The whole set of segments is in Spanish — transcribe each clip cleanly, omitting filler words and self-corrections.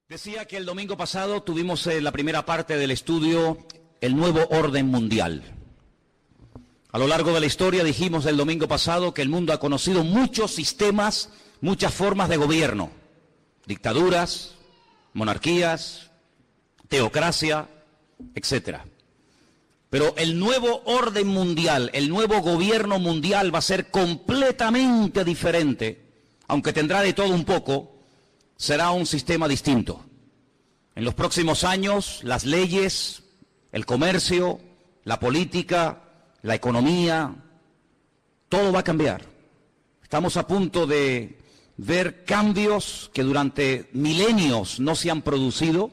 Decía que el domingo pasado tuvimos la primera parte del estudio, el nuevo orden mundial. A lo largo de la historia dijimos el domingo pasado que el mundo ha conocido muchos sistemas, muchas formas de gobierno, dictaduras, monarquías, teocracia, etc. Pero el nuevo orden mundial, el nuevo gobierno mundial va a ser completamente diferente, aunque tendrá de todo un poco. Será un sistema distinto. En los próximos años, las leyes, el comercio, la política, la economía, todo va a cambiar. Estamos a punto de ver cambios que durante milenios no se han producido,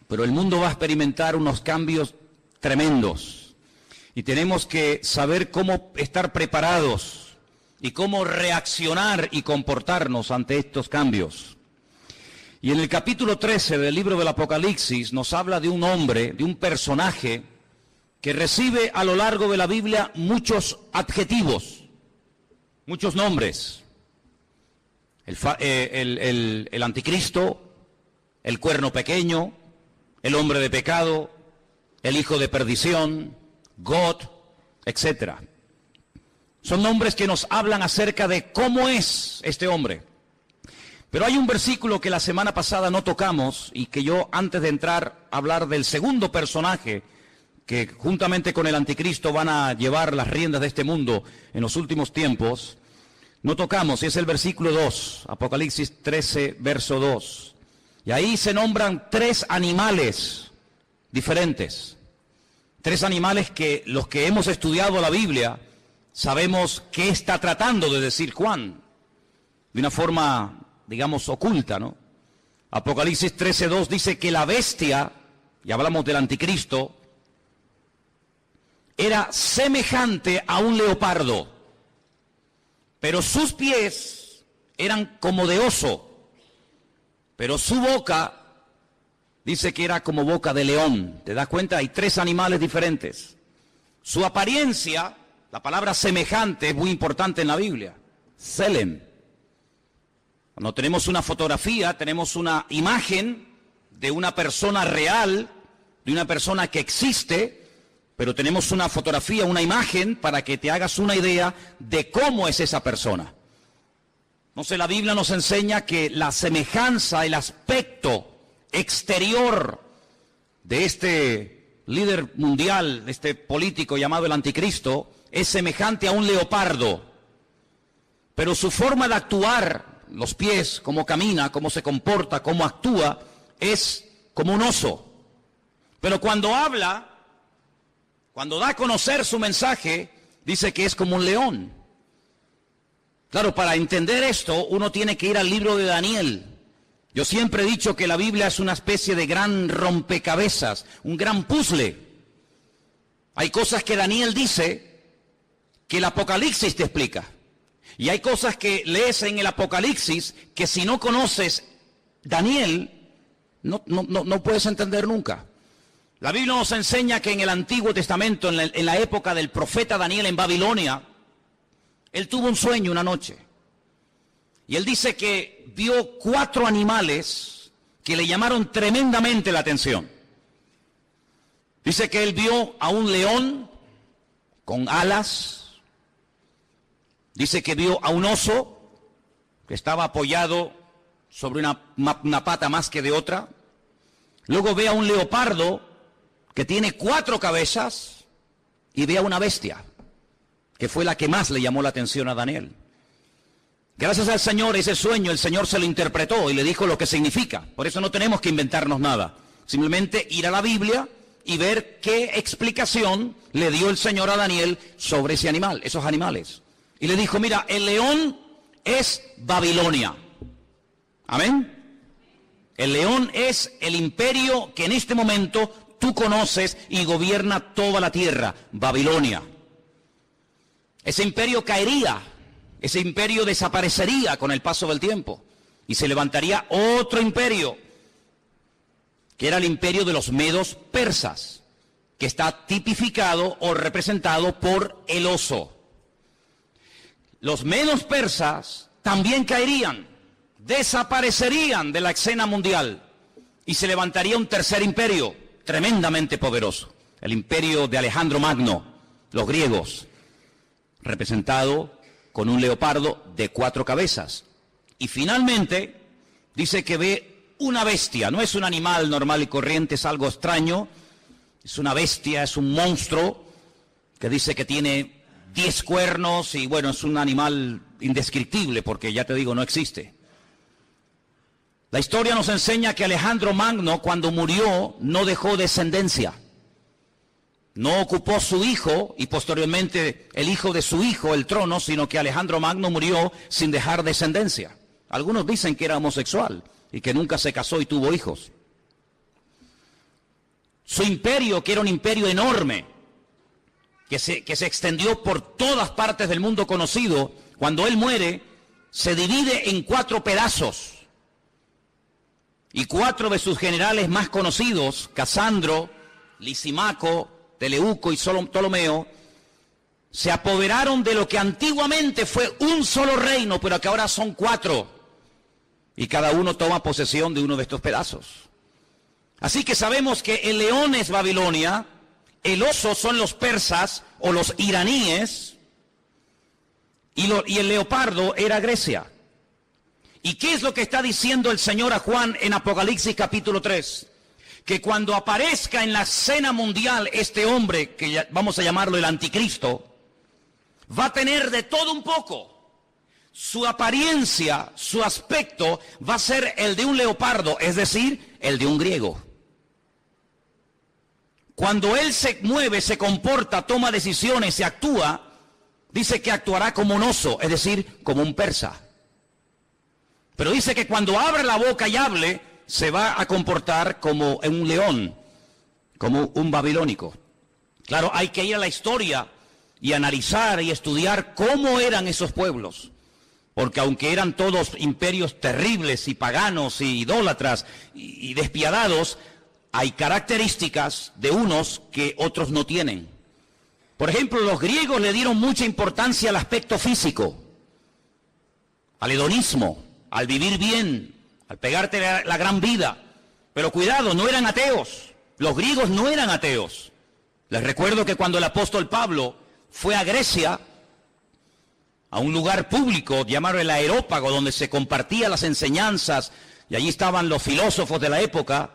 pero el mundo va a experimentar unos cambios tremendos. Y tenemos que saber cómo estar preparados y cómo reaccionar y comportarnos ante estos cambios. Y en el capítulo 13 del libro del Apocalipsis nos habla de un hombre, de un personaje que recibe a lo largo de la Biblia muchos adjetivos, muchos nombres. El anticristo, el cuerno pequeño, el hombre de pecado, el hijo de perdición, God, etcétera. Son nombres que nos hablan acerca de cómo es este hombre. Pero hay un versículo que la semana pasada no tocamos y que yo, antes de entrar a hablar del segundo personaje que juntamente con el anticristo van a llevar las riendas de este mundo en los últimos tiempos, no tocamos, y es el versículo 2, Apocalipsis 13, verso 2. Y ahí se nombran 3 animales diferentes. 3 animales que los que hemos estudiado la Biblia sabemos qué está tratando de decir Juan, de una forma, digamos, oculta, ¿no? Apocalipsis 13:2 dice que la bestia, y hablamos del anticristo, era semejante a un leopardo, pero sus pies eran como de oso, pero su boca dice que era como boca de león. ¿Te das cuenta? Hay 3 animales diferentes. Su apariencia, la palabra semejante es muy importante en la Biblia. Selem. Cuando tenemos una fotografía, tenemos una imagen de una persona real, de una persona que existe, pero tenemos una fotografía, una imagen para que te hagas una idea de cómo es esa persona. Entonces la Biblia nos enseña que la semejanza, el aspecto exterior de este líder mundial, de este político llamado el anticristo, es semejante a un leopardo, pero su forma de actuar, los pies, cómo camina, cómo se comporta, cómo actúa, es como un oso. Pero cuando habla, cuando da a conocer su mensaje, dice que es como un león. Claro, para entender esto, uno tiene que ir al libro de Daniel. Yo siempre he dicho que la Biblia es una especie de gran rompecabezas, un gran puzzle. Hay cosas que Daniel dice que el Apocalipsis te explica. Y hay cosas que lees en el Apocalipsis que si no conoces Daniel, no puedes entender nunca. La Biblia nos enseña que en el Antiguo Testamento, en la época del profeta Daniel en Babilonia, él tuvo un sueño una noche. Y él dice que vio 4 animales que le llamaron tremendamente la atención. Dice que él vio a un león con alas. Dice que vio a un oso que estaba apoyado sobre una pata más que de otra. Luego ve a un leopardo que tiene 4 cabezas y ve a una bestia, que fue la que más le llamó la atención a Daniel. Gracias al Señor, ese sueño el Señor se lo interpretó y le dijo lo que significa. Por eso no tenemos que inventarnos nada. Simplemente ir a la Biblia y ver qué explicación le dio el Señor a Daniel sobre ese animal, esos animales. Y le dijo, mira, el león es Babilonia. Amén. El león es el imperio que en este momento tú conoces y gobierna toda la tierra, Babilonia. Ese imperio caería, ese imperio desaparecería con el paso del tiempo y se levantaría otro imperio, que era el imperio de los medos persas, que está tipificado o representado por el oso. Los medos persas también caerían, desaparecerían de la escena mundial y se levantaría un tercer imperio tremendamente poderoso, el imperio de Alejandro Magno, los griegos, representado con un leopardo de 4 cabezas. Y finalmente dice que ve una bestia, no es un animal normal y corriente, es algo extraño, es una bestia, es un monstruo que dice que tiene 10 cuernos y bueno, es un animal indescriptible porque ya te digo, no existe. La historia nos enseña que Alejandro Magno, cuando murió, no dejó descendencia. No ocupó su hijo y posteriormente el hijo de su hijo el trono, sino que Alejandro Magno murió sin dejar descendencia. Algunos dicen que era homosexual y que nunca se casó y tuvo hijos. Su imperio, que era un imperio enorme, que se extendió por todas partes del mundo conocido, cuando él muere, se divide en 4 pedazos. Y 4 de sus generales más conocidos, Casandro, Lisimaco, Teleuco y Ptolomeo, se apoderaron de lo que antiguamente fue un solo reino, pero que ahora son 4. Y cada uno toma posesión de uno de estos pedazos. Así que sabemos que el león es Babilonia, el oso son los persas o los iraníes, y el leopardo era Grecia. ¿Y qué es lo que está diciendo el Señor a Juan en Apocalipsis capítulo 3? Que cuando aparezca en la escena mundial este hombre, que vamos a llamarlo el anticristo, va a tener de todo un poco. Su apariencia, su aspecto va a ser el de un leopardo, es decir, el de un griego. Cuando él se mueve, se comporta, toma decisiones, se actúa, dice que actuará como un oso, es decir, como un persa. Pero dice que cuando abra la boca y hable, se va a comportar como un león, como un babilónico. Claro, hay que ir a la historia y analizar y estudiar cómo eran esos pueblos. Porque aunque eran todos imperios terribles y paganos y idólatras y despiadados, hay características de unos que otros no tienen. Por ejemplo, los griegos le dieron mucha importancia al aspecto físico, al hedonismo, al vivir bien, al pegarte la gran vida. Pero cuidado, no eran ateos. Los griegos no eran ateos. Les recuerdo que cuando el apóstol Pablo fue a Grecia, a un lugar público llamado el Areópago, donde se compartían las enseñanzas, y allí estaban los filósofos de la época,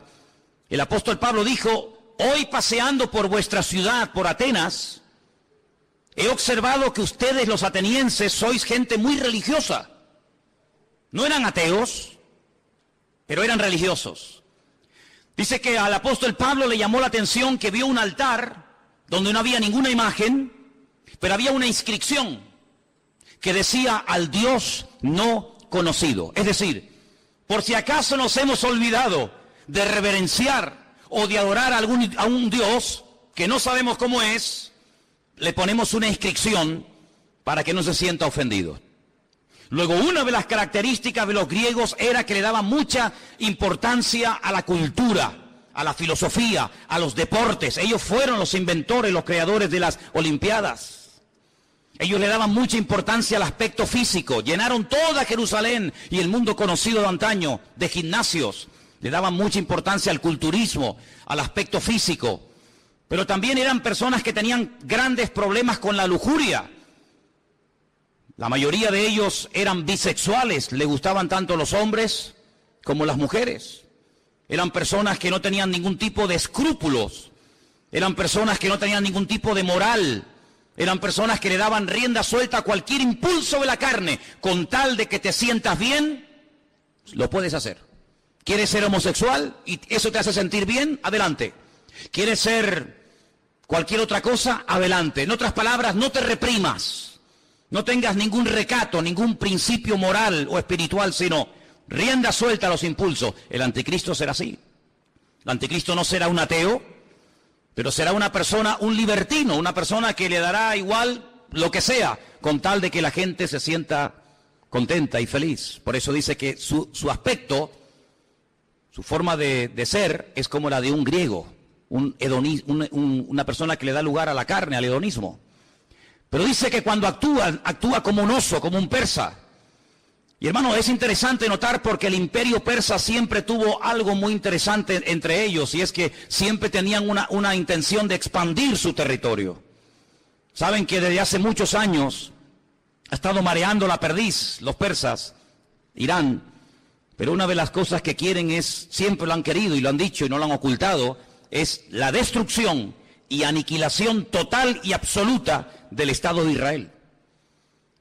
el apóstol Pablo dijo: hoy paseando por vuestra ciudad, por Atenas, he observado que ustedes los atenienses sois gente muy religiosa. No eran ateos, pero eran religiosos. Dice que al apóstol Pablo le llamó la atención que vio un altar donde no había ninguna imagen, pero había una inscripción que decía: al Dios no conocido. Es decir, por si acaso nos hemos olvidado de reverenciar o de adorar a un Dios que no sabemos cómo es, le ponemos una inscripción para que no se sienta ofendido. Luego, una de las características de los griegos era que le daban mucha importancia a la cultura, a la filosofía, a los deportes. Ellos fueron los inventores, los creadores de las Olimpiadas. Ellos le daban mucha importancia al aspecto físico. Llenaron toda Jerusalén y el mundo conocido de antaño de gimnasios. Le daban mucha importancia al culturismo, al aspecto físico. Pero también eran personas que tenían grandes problemas con la lujuria. La mayoría de ellos eran bisexuales, le gustaban tanto los hombres como las mujeres. Eran personas que no tenían ningún tipo de escrúpulos, eran personas que no tenían ningún tipo de moral, eran personas que le daban rienda suelta a cualquier impulso de la carne, con tal de que te sientas bien, lo puedes hacer. ¿Quieres ser homosexual y eso te hace sentir bien? Adelante. ¿Quieres ser cualquier otra cosa? Adelante. En otras palabras, no te reprimas. No tengas ningún recato, ningún principio moral o espiritual, sino rienda suelta a los impulsos. El anticristo será así. El anticristo no será un ateo, pero será una persona, un libertino, una persona que le dará igual lo que sea, con tal de que la gente se sienta contenta y feliz. Por eso dice que su aspecto, su forma de ser, es como la de un griego, una persona que le da lugar a la carne, al hedonismo. Pero dice que cuando actúa como un oso, como un persa. Y hermano, es interesante notar porque el imperio persa siempre tuvo algo muy interesante entre ellos, y es que siempre tenían una intención de expandir su territorio. Saben que desde hace muchos años ha estado mareando la perdiz los persas, Irán, pero una de las cosas que quieren es, siempre lo han querido y lo han dicho y no lo han ocultado, es la destrucción y aniquilación total y absoluta del Estado de Israel.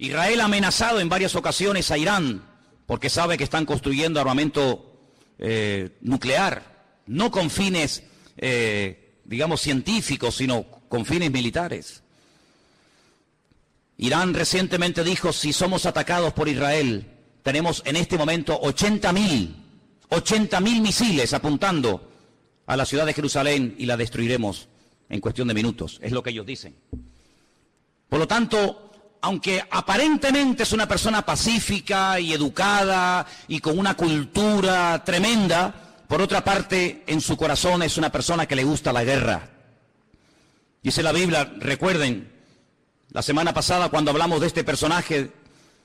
Israel ha amenazado en varias ocasiones a Irán porque sabe que están construyendo armamento nuclear, no con fines, digamos, científicos, sino con fines militares. Irán recientemente dijo, si somos atacados por Israel, tenemos en este momento 80.000 misiles apuntando a la ciudad de Jerusalén y la destruiremos en cuestión de minutos, es lo que ellos dicen. Por lo tanto, aunque aparentemente es una persona pacífica y educada y con una cultura tremenda, por otra parte, en su corazón es una persona que le gusta la guerra. Dice la Biblia, recuerden, la semana pasada cuando hablamos de este personaje,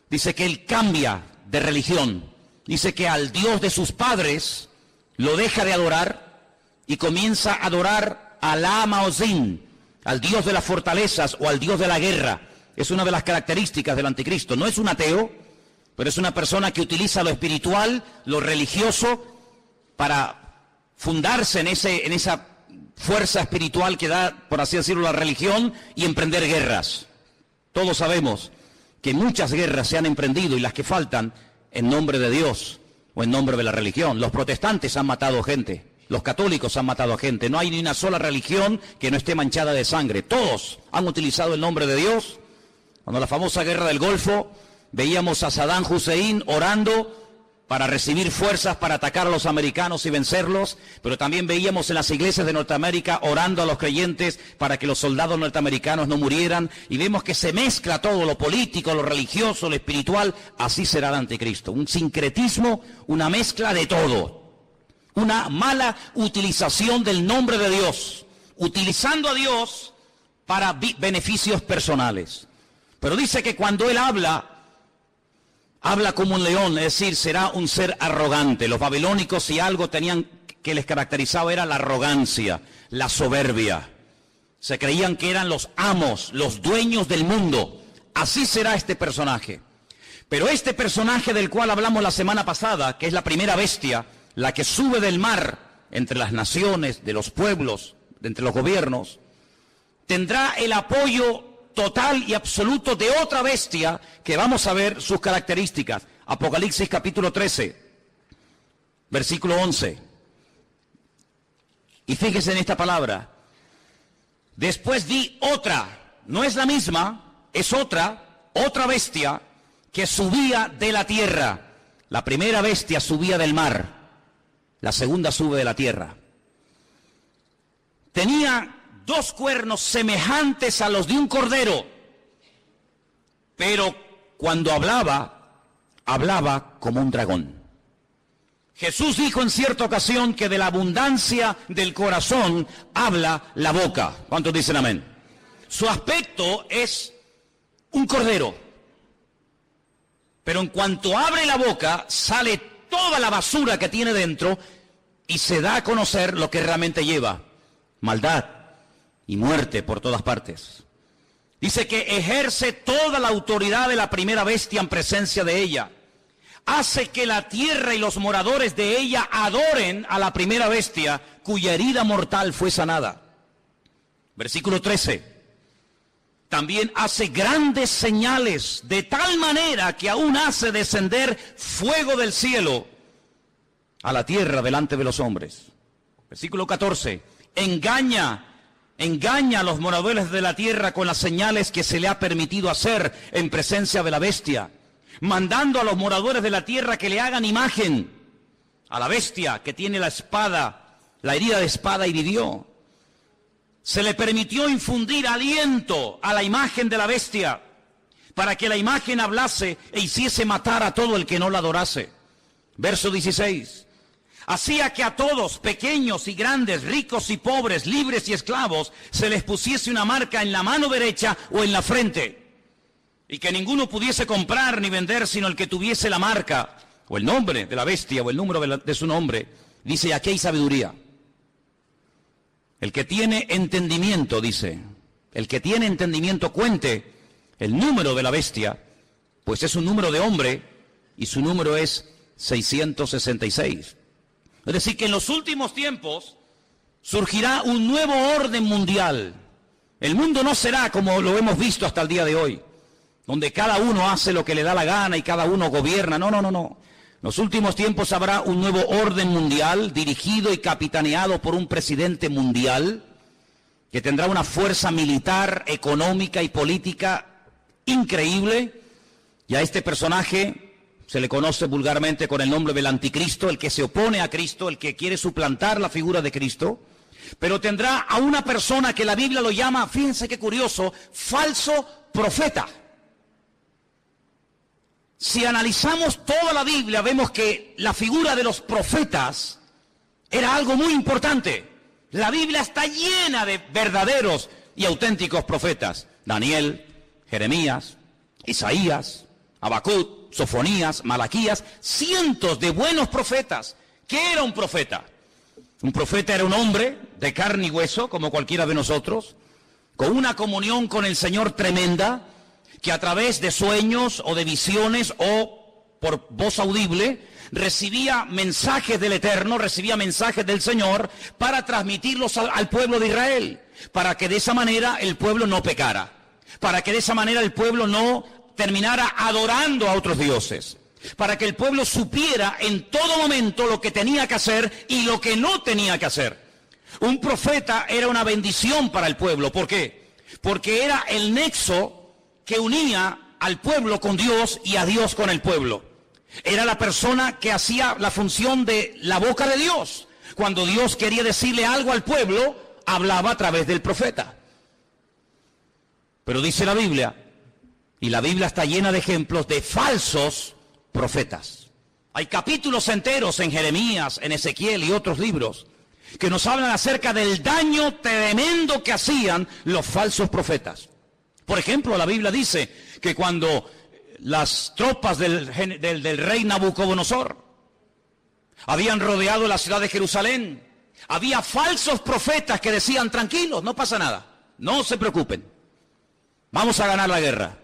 dice que él cambia de religión. Dice que al Dios de sus padres lo deja de adorar y comienza a adorar a Alá-Maozín, al Dios de las fortalezas o al Dios de la guerra. Es una de las características del anticristo. No es un ateo, pero es una persona que utiliza lo espiritual, lo religioso, para fundarse en esa fuerza espiritual que da, por así decirlo, la religión y emprender guerras. Todos sabemos que muchas guerras se han emprendido y las que faltan en nombre de Dios o en nombre de la religión. Los protestantes han matado gente, los católicos han matado a gente. No hay ni una sola religión que no esté manchada de sangre. Todos han utilizado el nombre de Dios. Cuando la famosa guerra del Golfo, veíamos a Saddam Hussein orando para recibir fuerzas para atacar a los americanos y vencerlos, pero también veíamos en las iglesias de Norteamérica orando a los creyentes para que los soldados norteamericanos no murieran, y vemos que se mezcla todo, lo político, lo religioso, lo espiritual. Así será el anticristo, un sincretismo, una mezcla de todo, una mala utilización del nombre de Dios, utilizando a Dios para beneficios personales. Pero dice que cuando él habla como un león, es decir, será un ser arrogante. Los babilónicos, si algo tenían que les caracterizaba, era la arrogancia, la soberbia. Se creían que eran los amos, los dueños del mundo. Así será este personaje. Pero este personaje del cual hablamos la semana pasada, que es la primera bestia, la que sube del mar entre las naciones, de los pueblos, entre los gobiernos, tendrá el apoyo total y absoluto de otra bestia que vamos a ver sus características. Apocalipsis capítulo 13, versículo 11. Y fíjese en esta palabra. Después vi otra, no es la misma, es otra bestia que subía de la tierra. La primera bestia subía del mar, la segunda sube de la tierra. Tenía 2 cuernos semejantes a los de un cordero, pero cuando hablaba como un dragón. Jesús dijo en cierta ocasión que de la abundancia del corazón habla la boca. ¿Cuántos dicen amén? Su aspecto es un cordero, pero en cuanto abre la boca sale toda la basura que tiene dentro y se da a conocer lo que realmente lleva: maldad y muerte por todas partes. Dice que ejerce toda la autoridad de la primera bestia en presencia de ella. Hace que la tierra y los moradores de ella adoren a la primera bestia, cuya herida mortal fue sanada. Versículo 13. También hace grandes señales, de tal manera que aún hace descender fuego del cielo a la tierra delante de los hombres. Versículo 14. Engaña a los moradores de la tierra con las señales que se le ha permitido hacer en presencia de la bestia, mandando a los moradores de la tierra que le hagan imagen a la bestia que tiene la espada, la herida de espada, y vivió. Se le permitió infundir aliento a la imagen de la bestia para que la imagen hablase e hiciese matar a todo el que no la adorase. Verso 16. Hacía que a todos, pequeños y grandes, ricos y pobres, libres y esclavos, se les pusiese una marca en la mano derecha o en la frente. y que ninguno pudiese comprar ni vender sino el que tuviese la marca o el nombre de la bestia o el número de su nombre. Dice, aquí hay sabiduría. El que tiene entendimiento, dice, el que tiene entendimiento cuente el número de la bestia, pues es un número de hombre y su número es 666. Es decir, que en los últimos tiempos surgirá un nuevo orden mundial. El mundo no será como lo hemos visto hasta el día de hoy, donde cada uno hace lo que le da la gana y cada uno gobierna. No. En los últimos tiempos habrá un nuevo orden mundial dirigido y capitaneado por un presidente mundial que tendrá una fuerza militar, económica y política increíble. Y a este personaje se le conoce vulgarmente con el nombre del anticristo, el que se opone a Cristo, el que quiere suplantar la figura de Cristo. Pero tendrá a una persona que la Biblia lo llama, fíjense qué curioso, falso profeta. Si analizamos toda la Biblia, vemos que la figura de los profetas era algo muy importante. La Biblia está llena de verdaderos y auténticos profetas. Daniel, Jeremías, Isaías, Habacuc, Sofonías, Malaquías, cientos de buenos profetas. ¿Qué era un profeta? Un profeta era un hombre de carne y hueso, como cualquiera de nosotros, con una comunión con el Señor tremenda, que a través de sueños o de visiones o por voz audible recibía mensajes del Eterno, recibía mensajes del Señor para transmitirlos al pueblo de Israel, para que de esa manera el pueblo no pecara, para que de esa manera el pueblo no terminara adorando a otros dioses, para que el pueblo supiera en todo momento lo que tenía que hacer y lo que no tenía que hacer. Un profeta era una bendición para el pueblo. ¿Por qué? Porque era el nexo que unía al pueblo con Dios y a Dios con el pueblo. Era la persona que hacía la función de la boca de Dios. Cuando Dios quería decirle algo al pueblo, hablaba a través del profeta. Pero dice la Biblia, y la Biblia está llena de ejemplos de falsos profetas. Hay capítulos enteros en Jeremías, en Ezequiel y otros libros que nos hablan acerca del daño tremendo que hacían los falsos profetas. Por ejemplo, la Biblia dice que cuando las tropas del rey Nabucodonosor habían rodeado la ciudad de Jerusalén, había falsos profetas que decían, tranquilos, no pasa nada, no se preocupen, vamos a ganar la guerra.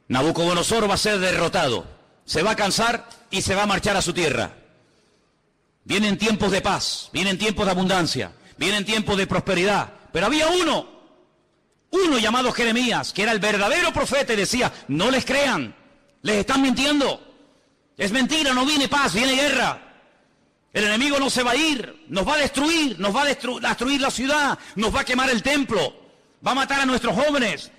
Nabucodonosor va a ser derrotado, se va a cansar y se va a marchar a su tierra. Vienen tiempos de paz, vienen tiempos de abundancia, vienen tiempos de prosperidad, pero había uno llamado Jeremías, que era el verdadero profeta, y decía, no les crean, les están mintiendo, es mentira, no viene paz, viene guerra, el enemigo no se va a ir, nos va a destruir, nos va a destruir la ciudad, nos va a quemar el templo, va a matar a nuestros jóvenes.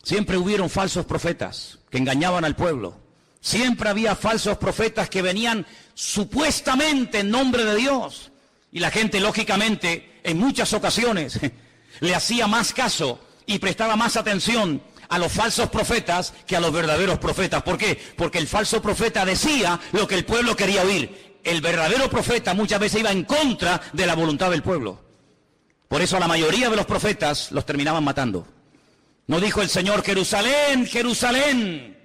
Siempre hubieron falsos profetas que engañaban al pueblo, siempre había falsos profetas que venían supuestamente en nombre de Dios, y la gente lógicamente en muchas ocasiones le hacía más caso y prestaba más atención a los falsos profetas que a los verdaderos profetas. ¿Por qué? Porque el falso profeta decía lo que el pueblo quería oír. El verdadero profeta muchas veces iba en contra de la voluntad del pueblo. Por eso a la mayoría de los profetas los terminaban matando. ¿No dijo el Señor, Jerusalén, Jerusalén,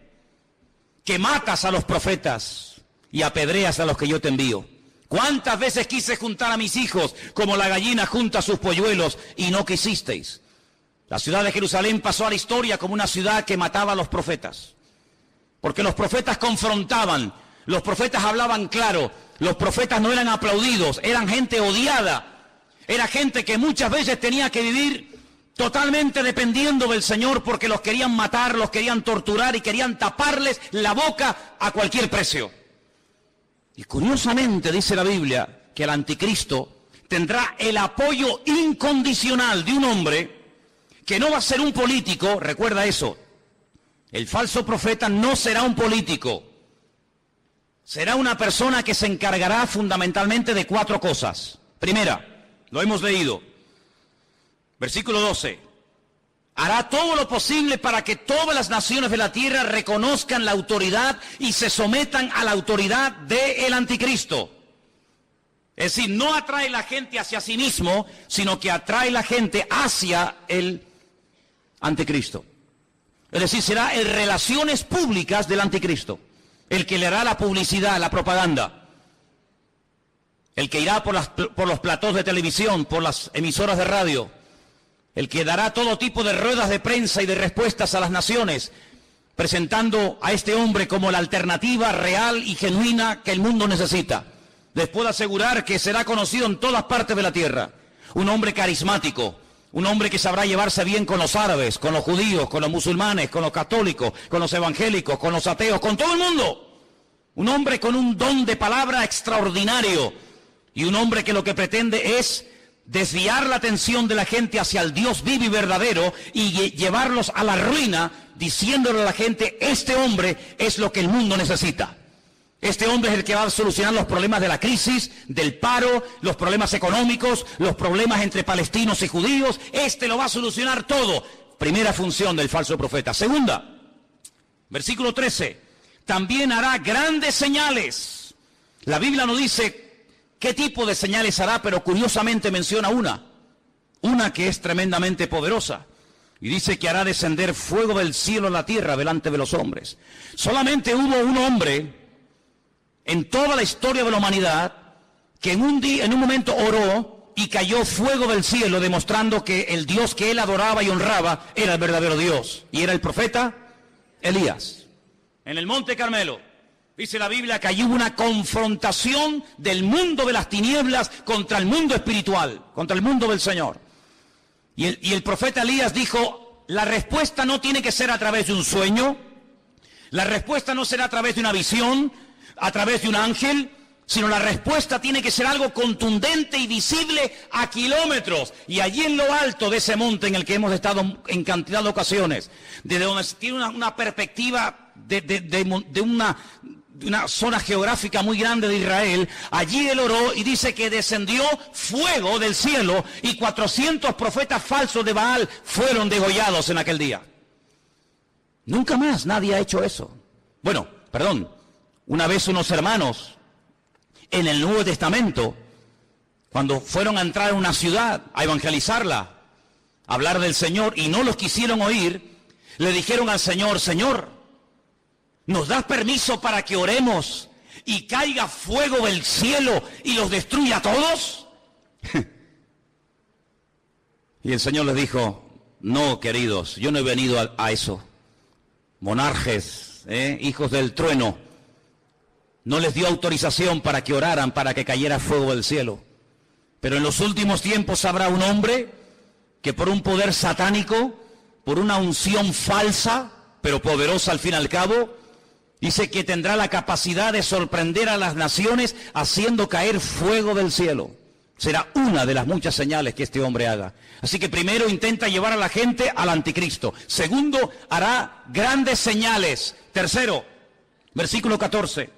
que matas a los profetas y apedreas a los que yo te envío? ¿Cuántas veces quise juntar a mis hijos como la gallina junta sus polluelos y no quisisteis? La ciudad de Jerusalén pasó a la historia como una ciudad que mataba a los profetas. Porque los profetas confrontaban, los profetas hablaban claro, los profetas no eran aplaudidos, eran gente odiada. Era gente que muchas veces tenía que vivir totalmente dependiendo del Señor porque los querían matar, los querían torturar y querían taparles la boca a cualquier precio. Y curiosamente dice la Biblia que el anticristo tendrá el apoyo incondicional de un hombre que no va a ser un político, recuerda eso. El falso profeta no será un político, será una persona que se encargará fundamentalmente de 4 cosas. Primera, lo hemos leído, versículo 12. Hará todo lo posible para que todas las naciones de la tierra reconozcan la autoridad y se sometan a la autoridad del anticristo. Es decir, no atrae la gente hacia sí mismo, sino que atrae la gente hacia el anticristo. Es decir, será en relaciones públicas del anticristo, el que le hará la publicidad, la propaganda, el que irá por los platós de televisión, por las emisoras de radio, el que dará todo tipo de ruedas de prensa y de respuestas a las naciones, presentando a este hombre como la alternativa real y genuina que el mundo necesita. Les puedo asegurar que será conocido en todas partes de la tierra. Un hombre carismático, un hombre que sabrá llevarse bien con los árabes, con los judíos, con los musulmanes, con los católicos, con los evangélicos, con los ateos, con todo el mundo. Un hombre con un don de palabra extraordinario y un hombre que lo que pretende es desviar la atención de la gente hacia el Dios vivo y verdadero y llevarlos a la ruina, diciéndole a la gente, este hombre es lo que el mundo necesita. Este hombre es el que va a solucionar los problemas de la crisis, del paro, los problemas económicos, los problemas entre palestinos y judíos. Este lo va a solucionar todo. Primera función del falso profeta. Segunda, versículo 13. También hará grandes señales. La Biblia no dice qué tipo de señales hará, pero curiosamente menciona una que es tremendamente poderosa. Y dice que hará descender fuego del cielo a la tierra delante de los hombres. Solamente hubo un hombre en toda la historia de la humanidad que en un momento oró y cayó fuego del cielo, demostrando que el Dios que él adoraba y honraba era el verdadero Dios. Y era el profeta Elías. En el Monte Carmelo, dice la Biblia que allí hubo una confrontación del mundo de las tinieblas contra el mundo espiritual, contra el mundo del Señor. Y el profeta Elías dijo, la respuesta no tiene que ser a través de un sueño, la respuesta no será a través de una visión, a través de un ángel, sino la respuesta tiene que ser algo contundente y visible a kilómetros. Y allí en lo alto de ese monte en el que hemos estado en cantidad de ocasiones, desde donde se tiene una perspectiva de una zona geográfica muy grande de Israel, allí él oró y dice que descendió fuego del cielo y 400 profetas falsos de Baal fueron degollados en aquel día. Nunca más nadie ha hecho eso. Bueno, perdón, una vez unos hermanos en el Nuevo Testamento, cuando fueron a entrar a una ciudad a evangelizarla, a hablar del Señor y no los quisieron oír, le dijeron al Señor, Señor, ¿nos das permiso para que oremos y caiga fuego del cielo y los destruya a todos? Y el Señor les dijo, no, queridos, yo no he venido a eso. Monarjes, hijos del trueno, no les dio autorización para que oraran, para que cayera fuego del cielo. Pero en los últimos tiempos habrá un hombre que por un poder satánico, por una unción falsa, pero poderosa al fin y al cabo, dice que tendrá la capacidad de sorprender a las naciones haciendo caer fuego del cielo. Será una de las muchas señales que este hombre haga. Así que primero intenta llevar a la gente al anticristo. Segundo, hará grandes señales. Tercero, versículo 14.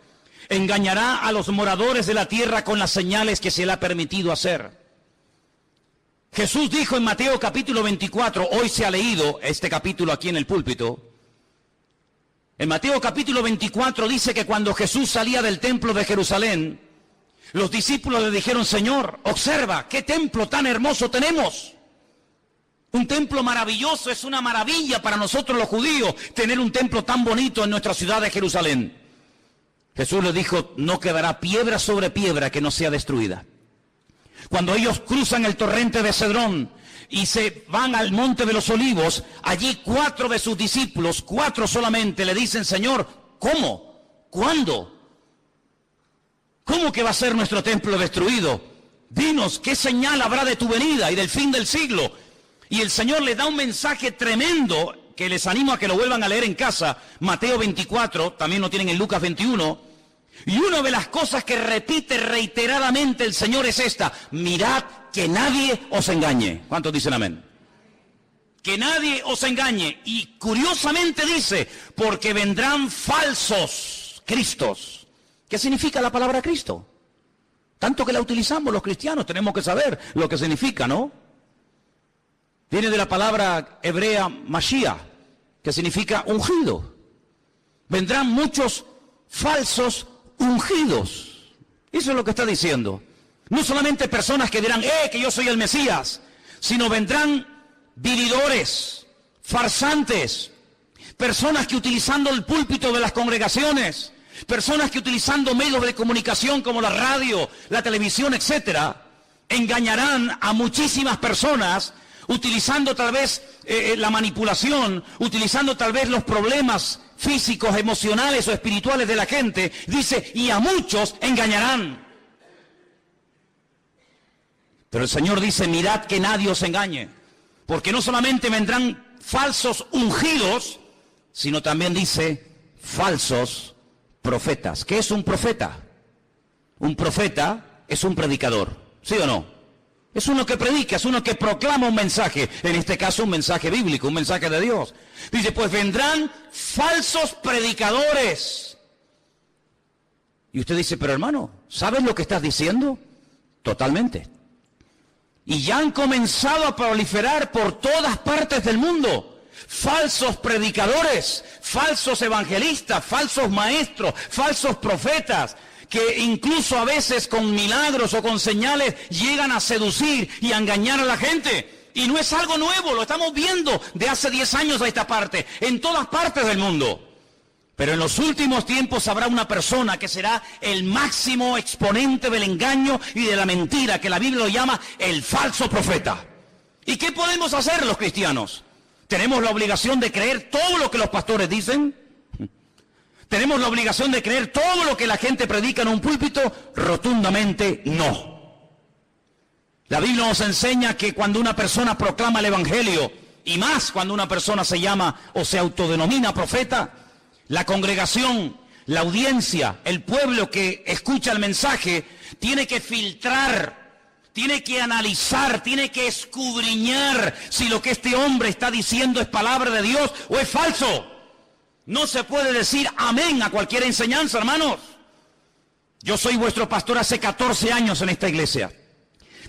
Engañará a los moradores de la tierra con las señales que se le ha permitido hacer. Jesús dijo en Mateo capítulo 24, hoy se ha leído este capítulo aquí en el púlpito. En Mateo capítulo 24 dice que cuando Jesús salía del templo de Jerusalén, los discípulos le dijeron, Señor, observa, qué templo tan hermoso tenemos. Un templo maravilloso, es una maravilla para nosotros los judíos tener un templo tan bonito en nuestra ciudad de Jerusalén. Jesús les dijo, no quedará piedra sobre piedra que no sea destruida. Cuando ellos cruzan el torrente de Cedrón y se van al monte de los olivos, allí 4 de sus discípulos, 4 solamente, le dicen, Señor, ¿cómo? ¿Cuándo? ¿Cómo que va a ser nuestro templo destruido? Dinos, ¿qué señal habrá de tu venida y del fin del siglo? Y el Señor les da un mensaje tremendo que les animo a que lo vuelvan a leer en casa. Mateo 24, también lo tienen en Lucas 21. Y una de las cosas que repite reiteradamente el Señor es esta: mirad que nadie os engañe. ¿Cuántos dicen amén? Que nadie os engañe. Y curiosamente dice, porque vendrán falsos cristos. ¿Qué significa la palabra Cristo? Tanto que la utilizamos los cristianos, tenemos que saber lo que significa, ¿no? Viene de la palabra hebrea Mashiach, que significa ungido. Vendrán muchos falsos ungidos. Eso es lo que está diciendo. No solamente personas que dirán, que yo soy el Mesías, sino vendrán vividores, farsantes, Personas que utilizando el púlpito de las congregaciones, personas que utilizando medios de comunicación como la radio, la televisión, etcétera, engañarán a muchísimas personas utilizando tal vez la manipulación, utilizando tal vez los problemas físicos, emocionales o espirituales de la gente. Dice, y a muchos engañarán. Pero el Señor dice, mirad que nadie os engañe, porque no solamente vendrán falsos ungidos, sino también dice, falsos profetas. ¿Qué es un profeta? Un profeta es un predicador, ¿sí o no? Es uno que predica, es uno que proclama un mensaje, en este caso un mensaje bíblico, un mensaje de Dios. Dice, pues vendrán falsos predicadores. Y usted dice, pero hermano, ¿sabes lo que estás diciendo? Totalmente. Y ya han comenzado a proliferar por todas partes del mundo. Falsos predicadores, falsos evangelistas, falsos maestros, falsos profetas, que incluso a veces con milagros o con señales llegan a seducir y a engañar a la gente. Y no es algo nuevo, lo estamos viendo de hace 10 años a esta parte, en todas partes del mundo. Pero en los últimos tiempos habrá una persona que será el máximo exponente del engaño y de la mentira, que la Biblia lo llama el falso profeta. ¿Y qué podemos hacer los cristianos? ¿Tenemos la obligación de creer todo lo que los pastores dicen? ¿Tenemos la obligación de creer todo lo que la gente predica en un púlpito? Rotundamente no. La Biblia nos enseña que cuando una persona proclama el Evangelio, y más cuando una persona se llama o se autodenomina profeta, la congregación, la audiencia, el pueblo que escucha el mensaje, tiene que filtrar, tiene que analizar, tiene que escudriñar si lo que este hombre está diciendo es palabra de Dios o es falso. No se puede decir amén a cualquier enseñanza, hermanos. Yo soy vuestro pastor hace 14 años en esta iglesia.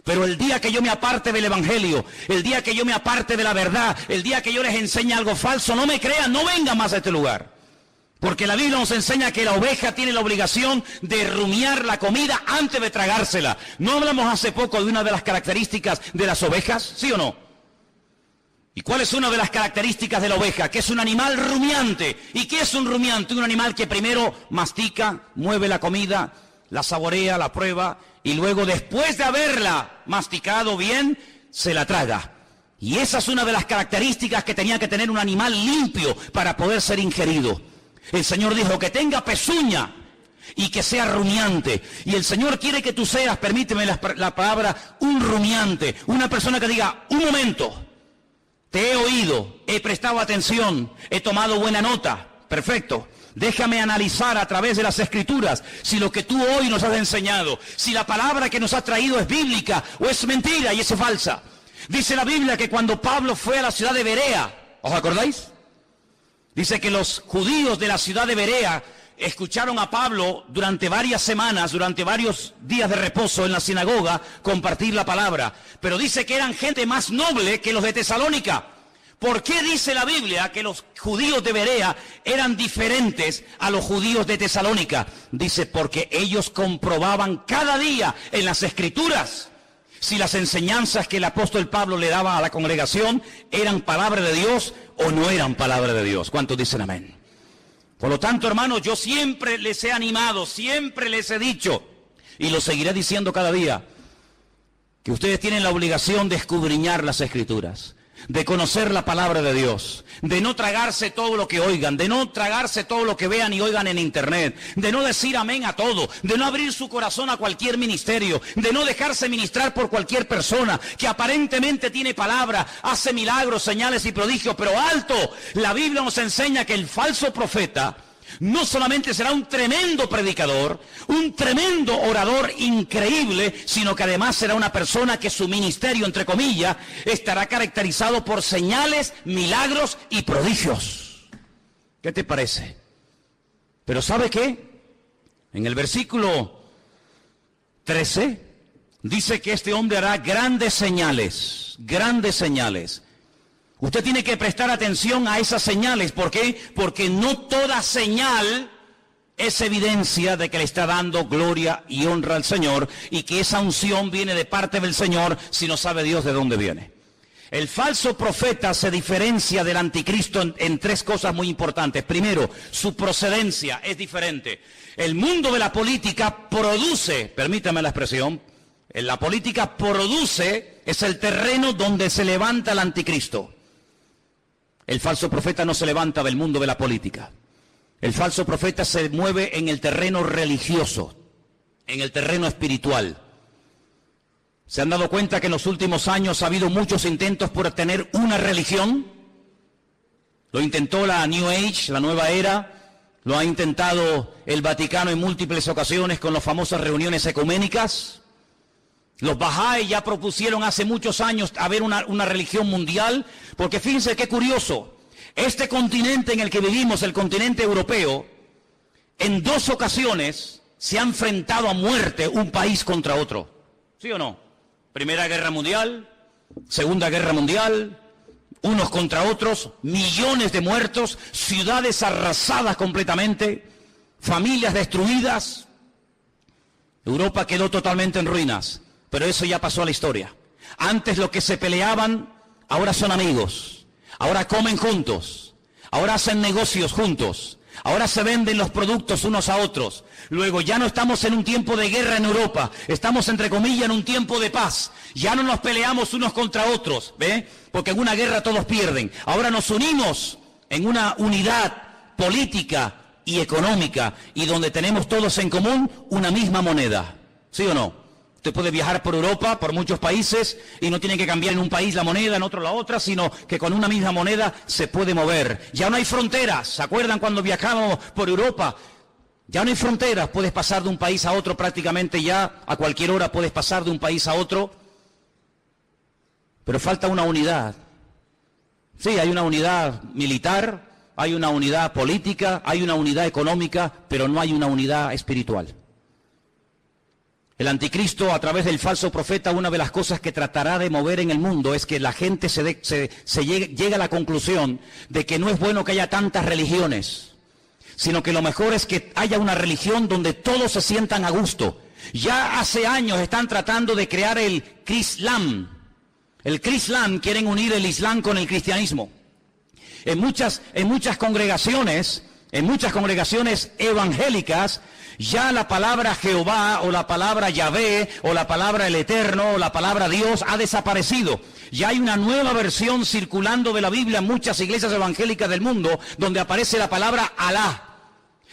Pero el día que yo me aparte del Evangelio, el día que yo me aparte de la verdad, el día que yo les enseñe algo falso, no me crean, no vengan más a este lugar. Porque la Biblia nos enseña que la oveja tiene la obligación de rumiar la comida antes de tragársela. ¿No hablamos hace poco de una de las características de las ovejas? ¿Sí o no? ¿Y cuál es una de las características de la oveja? Que es un animal rumiante. ¿Y qué es un rumiante? Un animal que primero mastica, mueve la comida, la saborea, la prueba, y luego después de haberla masticado bien, se la traga. Y esa es una de las características que tenía que tener un animal limpio para poder ser ingerido. El Señor dijo que tenga pezuña y que sea rumiante. Y el Señor quiere que tú seas, permíteme la palabra, un rumiante. Una persona que diga, un momento, te he oído, he prestado atención, he tomado buena nota. Perfecto. Déjame analizar a través de las Escrituras si lo que tú hoy nos has enseñado, si la palabra que nos has traído es bíblica o es mentira y es falsa. Dice la Biblia que cuando Pablo fue a la ciudad de Berea, ¿os acordáis? Dice que los judíos de la ciudad de Berea escucharon a Pablo durante varias semanas, durante varios días de reposo en la sinagoga, compartir la palabra. Pero dice que eran gente más noble que los de Tesalónica. ¿Por qué dice la Biblia que los judíos de Berea eran diferentes a los judíos de Tesalónica? Dice, porque ellos comprobaban cada día en las Escrituras si las enseñanzas que el apóstol Pablo le daba a la congregación eran palabra de Dios o no eran palabra de Dios. ¿Cuántos dicen amén? Por lo tanto, hermanos, yo siempre les he animado, siempre les he dicho, y lo seguiré diciendo cada día, que ustedes tienen la obligación de escudriñar las Escrituras, de conocer la palabra de Dios, de no tragarse todo lo que oigan, de no tragarse todo lo que vean y oigan en internet, de no decir amén a todo, de no abrir su corazón a cualquier ministerio, de no dejarse ministrar por cualquier persona que aparentemente tiene palabra, hace milagros, señales y prodigios, pero alto, la Biblia nos enseña que el falso profeta no solamente será un tremendo predicador, un tremendo orador increíble, sino que además será una persona que su ministerio, entre comillas, estará caracterizado por señales, milagros y prodigios. ¿Qué te parece? Pero ¿sabe qué? En el versículo 13 dice que este hombre hará grandes señales, grandes señales. Usted tiene que prestar atención a esas señales. ¿Por qué? Porque no toda señal es evidencia de que le está dando gloria y honra al Señor y que esa unción viene de parte del Señor si no sabe Dios de dónde viene. El falso profeta se diferencia del anticristo en tres cosas muy importantes. Primero, su procedencia es diferente. El mundo de la política produce, permítame la expresión, la política produce, es el terreno donde se levanta el anticristo. El falso profeta no se levanta del mundo de la política. El falso profeta se mueve en el terreno religioso, en el terreno espiritual. ¿Se han dado cuenta que en los últimos años ha habido muchos intentos por tener una religión? Lo intentó la New Age, la nueva era, lo ha intentado el Vaticano en múltiples ocasiones con las famosas reuniones ecuménicas. Los Bahá'í ya propusieron hace muchos años haber una religión mundial, porque fíjense qué curioso, este continente en el que vivimos, el continente europeo, en 2 ocasiones se ha enfrentado a muerte un país contra otro. ¿Sí o no? Primera Guerra Mundial, Segunda Guerra Mundial, unos contra otros, millones de muertos, ciudades arrasadas completamente, familias destruidas. Europa quedó totalmente en ruinas, pero eso ya pasó a la historia. Antes los que se peleaban, ahora son amigos, ahora comen juntos, ahora hacen negocios juntos, ahora se venden los productos unos a otros. Luego ya no estamos en un tiempo de guerra en Europa, estamos entre comillas en un tiempo de paz. Ya no nos peleamos unos contra otros, ¿ve? Porque en una guerra todos pierden. Ahora nos unimos en una unidad política y económica y donde tenemos todos en común una misma moneda. ¿Sí o no? Usted puede viajar por Europa, por muchos países, y no tiene que cambiar en un país la moneda, en otro la otra, sino que con una misma moneda se puede mover. Ya no hay fronteras. ¿Se acuerdan cuando viajábamos por Europa? Ya no hay fronteras. Puedes pasar de un país a otro prácticamente ya, a cualquier hora puedes pasar de un país a otro. Pero falta una unidad. Sí, hay una unidad militar, hay una unidad política, hay una unidad económica, pero no hay una unidad espiritual. El anticristo, a través del falso profeta, una de las cosas que tratará de mover en el mundo es que la gente llegue a la conclusión de que no es bueno que haya tantas religiones, sino que lo mejor es que haya una religión donde todos se sientan a gusto. Ya hace años están tratando de crear el Crislam. El Crislam, quieren unir el Islam con el cristianismo. En muchas congregaciones evangélicas, ya la palabra Jehová o la palabra Yahvé o la palabra el Eterno o la palabra Dios ha desaparecido. Ya hay una nueva versión circulando de la Biblia en muchas iglesias evangélicas del mundo donde aparece la palabra Alá.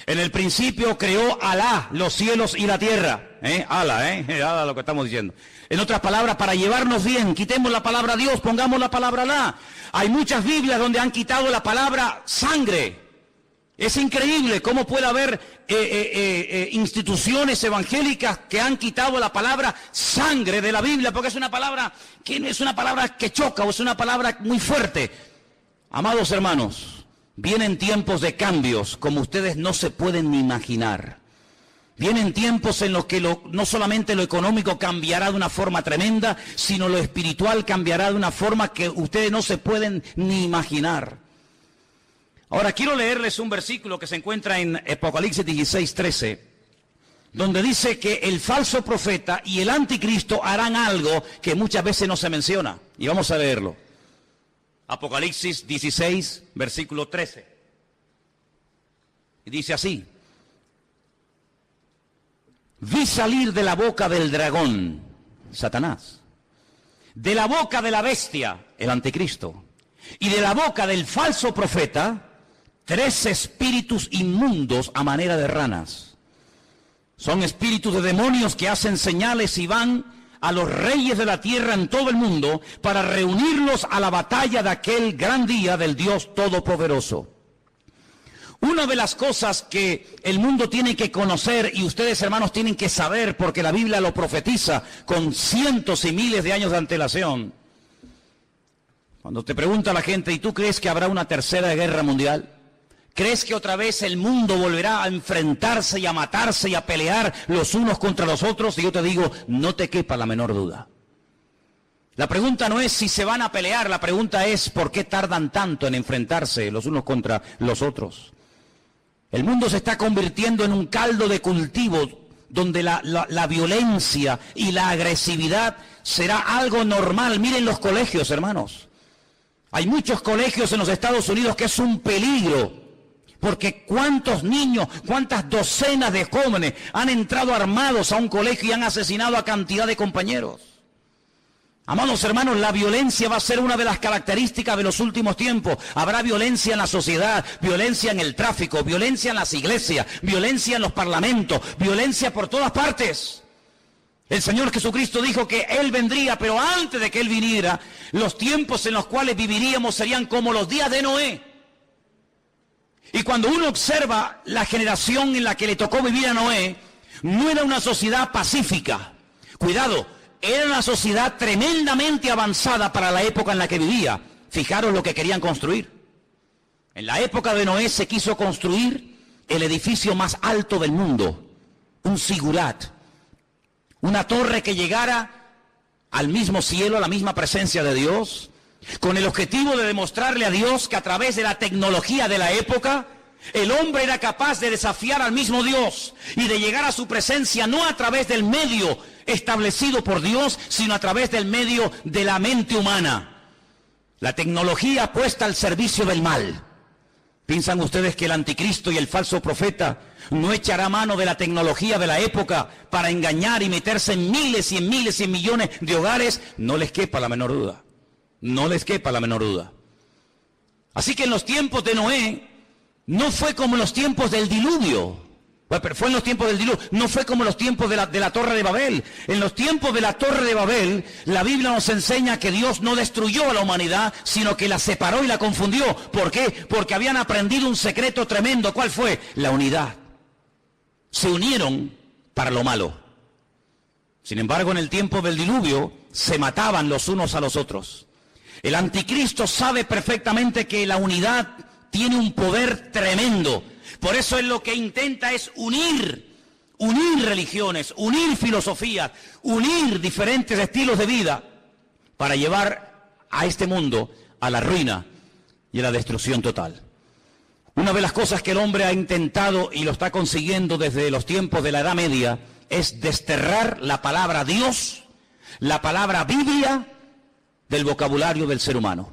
En el principio creó Alá los cielos y la tierra. Alá lo que estamos diciendo. En otras palabras, para llevarnos bien, quitemos la palabra Dios, pongamos la palabra Alá. Hay muchas Biblias donde han quitado la palabra sangre. Es increíble cómo puede haber instituciones evangélicas que han quitado la palabra sangre de la Biblia, porque es una palabra que no es una palabra que choca o es una palabra muy fuerte. Amados hermanos, vienen tiempos de cambios como ustedes no se pueden ni imaginar. Vienen tiempos en los que no solamente lo económico cambiará de una forma tremenda, sino lo espiritual cambiará de una forma que ustedes no se pueden ni imaginar. Ahora quiero leerles un versículo que se encuentra en Apocalipsis 16:13, donde dice que el falso profeta y el anticristo harán algo que muchas veces no se menciona. Y vamos a leerlo. Apocalipsis 16, versículo 13. Y dice así: vi salir de la boca del dragón, Satanás, de la boca de la bestia, el anticristo, y de la boca del falso profeta, 3 espíritus inmundos a manera de ranas. Son espíritus de demonios que hacen señales y van a los reyes de la tierra en todo el mundo para reunirlos a la batalla de aquel gran día del Dios Todopoderoso. Una de las cosas que el mundo tiene que conocer y ustedes, hermanos, tienen que saber, porque la Biblia lo profetiza con cientos y miles de años de antelación. Cuando te pregunta la gente, ¿y tú crees que habrá una tercera guerra mundial? ¿Crees que otra vez el mundo volverá a enfrentarse y a matarse y a pelear los unos contra los otros? Y yo te digo, no te quepa la menor duda. La pregunta no es si se van a pelear, la pregunta es ¿por qué tardan tanto en enfrentarse los unos contra los otros? El mundo se está convirtiendo en un caldo de cultivo donde la violencia y la agresividad será algo normal. Miren los colegios, hermanos. Hay muchos colegios en los Estados Unidos que es un peligro, porque cuántos niños, cuántas docenas de jóvenes han entrado armados a un colegio y han asesinado a cantidad de compañeros. Amados hermanos, la violencia va a ser una de las características de los últimos tiempos. Habrá violencia en la sociedad, violencia en el tráfico, violencia en las iglesias, violencia en los parlamentos, violencia por todas partes. El Señor Jesucristo dijo que Él vendría, pero antes de que Él viniera, los tiempos en los cuales viviríamos serían como los días de Noé. Y cuando uno observa la generación en la que le tocó vivir a Noé, no era una sociedad pacífica. Cuidado, era una sociedad tremendamente avanzada para la época en la que vivía. Fijaros lo que querían construir. En la época de Noé se quiso construir el edificio más alto del mundo, un zigurat, una torre que llegara al mismo cielo, a la misma presencia de Dios, con el objetivo de demostrarle a Dios que a través de la tecnología de la época, el hombre era capaz de desafiar al mismo Dios y de llegar a su presencia no a través del medio establecido por Dios, sino a través del medio de la mente humana. La tecnología puesta al servicio del mal. ¿Piensan ustedes que el anticristo y el falso profeta no echará mano de la tecnología de la época para engañar y meterse en miles y en miles y en millones de hogares? No les quepa la menor duda. No les quepa la menor duda. Así que en los tiempos de Noé no fue como en los tiempos del diluvio. Pero fue en los tiempos del diluvio, no fue como en los tiempos de la Torre de Babel. En los tiempos de la Torre de Babel, la Biblia nos enseña que Dios no destruyó a la humanidad, sino que la separó y la confundió. ¿Por qué? Porque habían aprendido un secreto tremendo. ¿Cuál fue? La unidad. Se unieron para lo malo. Sin embargo, en el tiempo del diluvio, se mataban los unos a los otros. El anticristo sabe perfectamente que la unidad tiene un poder tremendo. Por eso él lo que intenta es unir religiones, unir filosofías, unir diferentes estilos de vida para llevar a este mundo a la ruina y a la destrucción total. Una de las cosas que el hombre ha intentado y lo está consiguiendo desde los tiempos de la Edad Media es desterrar la palabra Dios, la palabra Biblia del vocabulario del ser humano.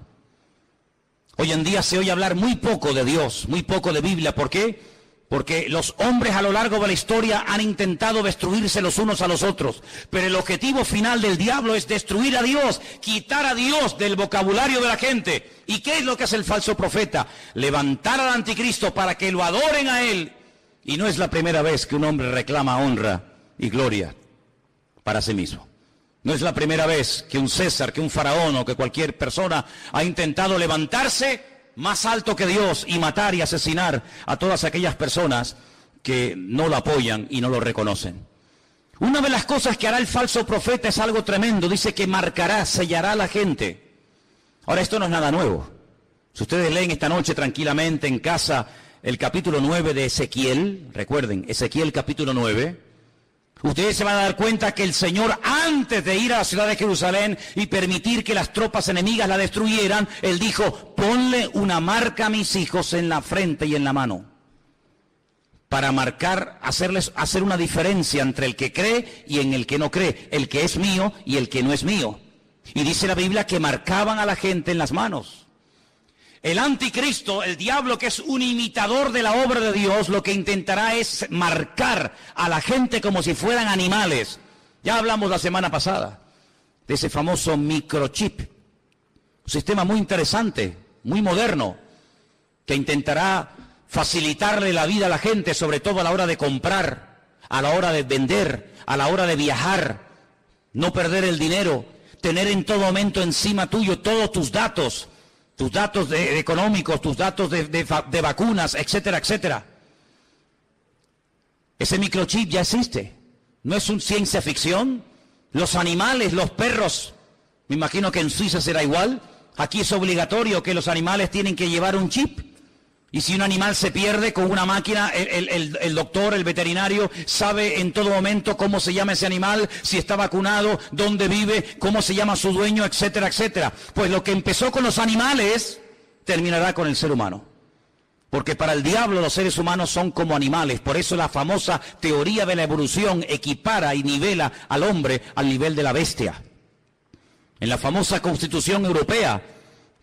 Hoy en día se oye hablar muy poco de Dios, muy poco de Biblia. ¿Por qué? Porque los hombres a lo largo de la historia han intentado destruirse los unos a los otros. Pero el objetivo final del diablo es destruir a Dios, quitar a Dios del vocabulario de la gente. ¿Y qué es lo que hace el falso profeta? Levantar al anticristo para que lo adoren a él. Y no es la primera vez que un hombre reclama honra y gloria para sí mismo. No es la primera vez que un César, que un faraón o que cualquier persona ha intentado levantarse más alto que Dios y matar y asesinar a todas aquellas personas que no lo apoyan y no lo reconocen. Una de las cosas que hará el falso profeta es algo tremendo. Dice que marcará, sellará a la gente. Ahora, esto no es nada nuevo. Si ustedes leen esta noche tranquilamente en casa el capítulo 9 de Ezequiel, recuerden, Ezequiel capítulo 9, ustedes se van a dar cuenta que el Señor, antes de ir a la ciudad de Jerusalén y permitir que las tropas enemigas la destruyeran, Él dijo: ponle una marca a mis hijos en la frente y en la mano, para marcar, hacer una diferencia entre el que cree y en el que no cree, el que es mío y el que no es mío. Y dice la Biblia que marcaban a la gente en las manos. El anticristo, el diablo, que es un imitador de la obra de Dios, lo que intentará es marcar a la gente como si fueran animales. Ya hablamos la semana pasada de ese famoso microchip, un sistema muy interesante, muy moderno, que intentará facilitarle la vida a la gente, sobre todo a la hora de comprar, a la hora de vender, a la hora de viajar, no perder el dinero, tener en todo momento encima tuyo todos tus datos económicos, tus datos de vacunas, etcétera, etcétera. Ese microchip ya existe. No es una ciencia ficción. Los animales, los perros, me imagino que en Suiza será igual. Aquí es obligatorio que los animales tienen que llevar un chip. Y si un animal se pierde con una máquina, el doctor, el veterinario, sabe en todo momento cómo se llama ese animal, si está vacunado, dónde vive, cómo se llama su dueño, etcétera, etcétera. Pues lo que empezó con los animales, terminará con el ser humano. Porque para el diablo los seres humanos son como animales. Por eso la famosa teoría de la evolución equipara y nivela al hombre al nivel de la bestia. En la famosa Constitución Europea,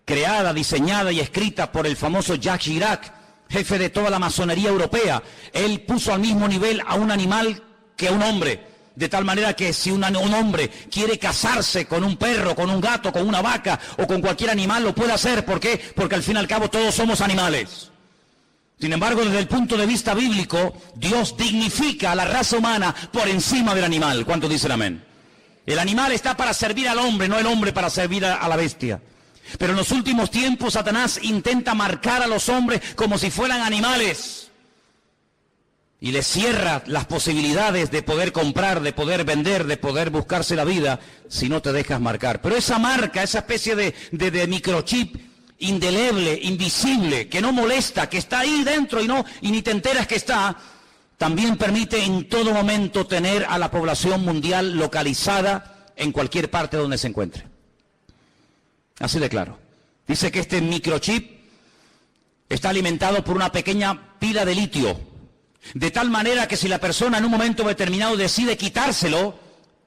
creada, diseñada y escrita por el famoso Jacques Chirac, jefe de toda la masonería europea, él puso al mismo nivel a un animal que a un hombre. De tal manera que si un hombre quiere casarse con un perro, con un gato, con una vaca o con cualquier animal, lo puede hacer. ¿Por qué? Porque al fin y al cabo todos somos animales. Sin embargo, desde el punto de vista bíblico, Dios dignifica a la raza humana por encima del animal. ¿Cuántos dicen amén? El animal está para servir al hombre, no el hombre para servir a la bestia. Pero en los últimos tiempos Satanás intenta marcar a los hombres como si fueran animales. Y les cierra las posibilidades de poder comprar, de poder vender, de poder buscarse la vida si no te dejas marcar. Pero esa marca, esa especie de microchip indeleble, invisible, que no molesta, que está ahí dentro y ni te enteras que está, también permite en todo momento tener a la población mundial localizada en cualquier parte donde se encuentre. Así de claro. Dice que este microchip está alimentado por una pequeña pila de litio, de tal manera que si la persona en un momento determinado decide quitárselo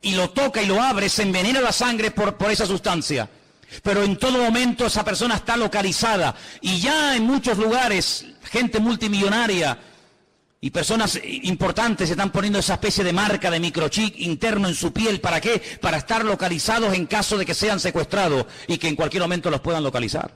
y lo toca y lo abre, se envenena la sangre por esa sustancia. Pero en todo momento esa persona está localizada y ya en muchos lugares, gente multimillonaria y personas importantes se están poniendo esa especie de marca de microchip interno en su piel. ¿Para qué? Para estar localizados en caso de que sean secuestrados y que en cualquier momento los puedan localizar.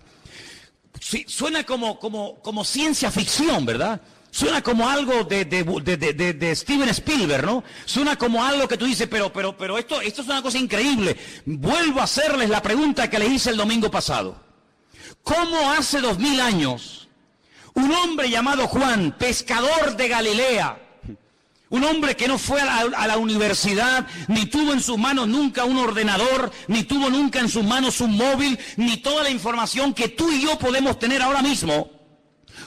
Sí, suena como ciencia ficción, ¿verdad? Suena como algo de Steven Spielberg, ¿no? Suena como algo que tú dices, pero esto es una cosa increíble. Vuelvo a hacerles la pregunta que les hice el domingo pasado. ¿Cómo hace 2000 años un hombre llamado Juan, pescador de Galilea, un hombre que no fue a la universidad, ni tuvo en sus manos nunca un ordenador, ni tuvo nunca en sus manos un móvil, ni toda la información que tú y yo podemos tener ahora mismo?